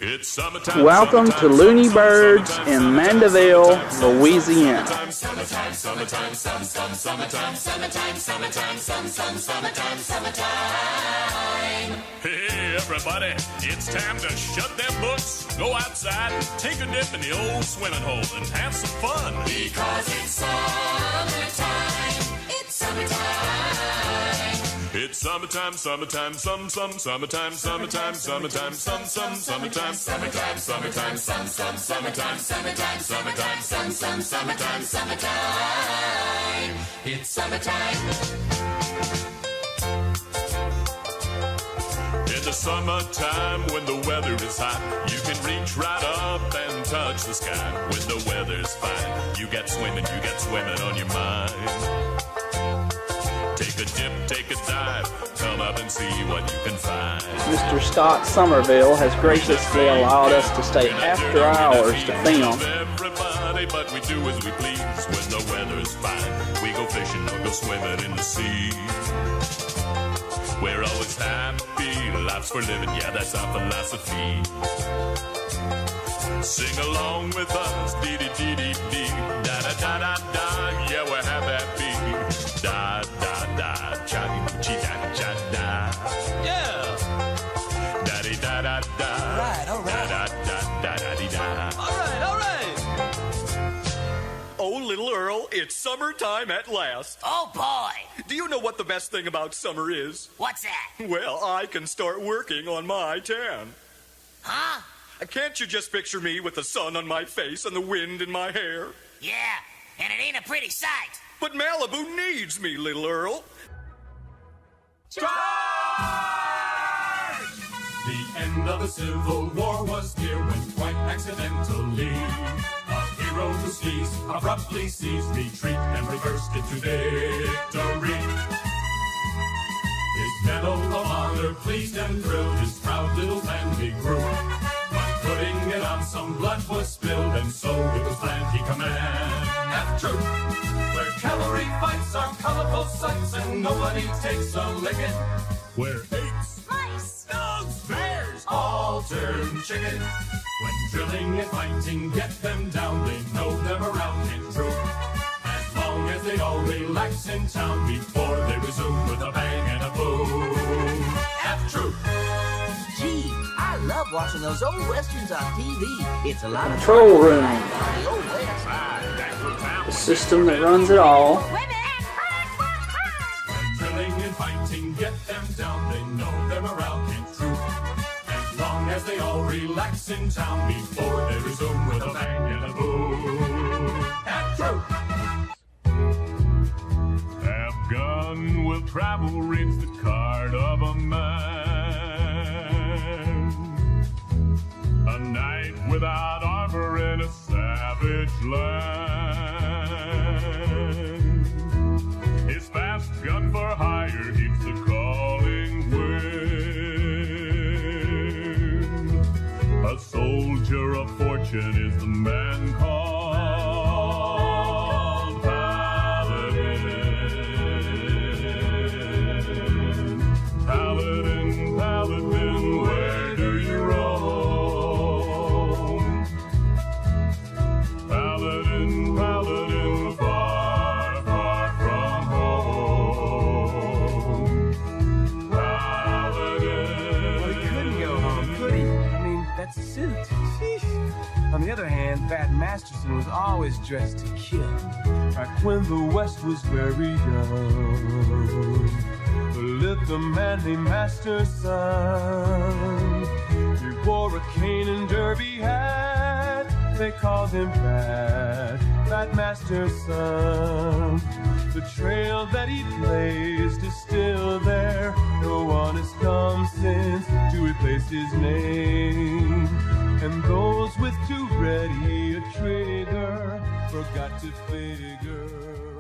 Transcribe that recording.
It's summertime. Welcome to Looney Birds in Mandeville, Louisiana. Hey everybody, it's time to shut them books, go outside, and take a dip in the old swimming hole and have some fun. Because it's summertime. It's summertime. It's summertime, summertime, summertime, summertime, summertime, summertime, summertime, summertime, summertime, summertime, summertime, summertime, summertime. It's summertime. In the summertime, when the weather is hot, you can reach right up and touch the sky. When the weather's fine, you got swimming on your mind. Take a dip, take a dive, come up and see what you can find. Mr. Scott Somerville has graciously allowed us to stay after hours to film. Everybody, but we do as we please. When the weather's fine, we go fishing or go swimming in the sea. We're always happy, life's for living, yeah, that's our philosophy. Sing along with us, dee-dee-dee-dee-dee, da-da-da-da-da, yeah, we're happy. Da-da-da, cha-dee-chee-da-cha-da. Yeah! Da-dee-da-da-da. All right. Da-da-da-da-da-dee-da. All right. Oh, little Earl, it's summertime at last. Oh, boy. Do you know what the best thing about summer is? What's that? Well, I can start working on my tan. Huh? Can't you just picture me with the sun on my face and the wind in my hair? Yeah, and it ain't a pretty sight. But Malibu needs me, little Earl. The end of the Civil War was near when quite accidentally a hero who sneezed abruptly seized retreat and reversed it to victory. His medal of honor pleased and thrilled his proud little family grew. But putting it on, some blood was spilled, and so it was planned he command half troop. Where cavalry fights are colorful sights and nobody takes a licking. Where apes, Mice, dogs, bears all turn chicken. When drilling and fighting get them down, they know them around in troop. As long as they all relax in town before they resume with a bang and a boom. Half troop. Gee, I love watching those old westerns on TV. It's a lot of Control room, the old west. the system that runs it all. When drilling and fighting get them down, they know them around in troop. As long as they all relax in town before they resume with a bang and a boom. Half troop. Have gun will travel reads the card of a man. A knight without armor in a savage land. His fast gun for hire heeds the calling wind. A soldier of fortune is the man called Paladin. Paladin, Paladin, where do you roam? Paladin, Paladin, far, far from home. Paladin. Well, he couldn't go home, could he? I mean, that's a suit. Sheesh. On the other hand, Pat Masterson was always dressed to kill. Back when the West was very young, lived a man named Masterson. He wore a cane and derby hat. They called him Pat Masterson. The trail that he blazed is still there. No one has come since to replace his name. And those with too ready a trigger forgot to figure.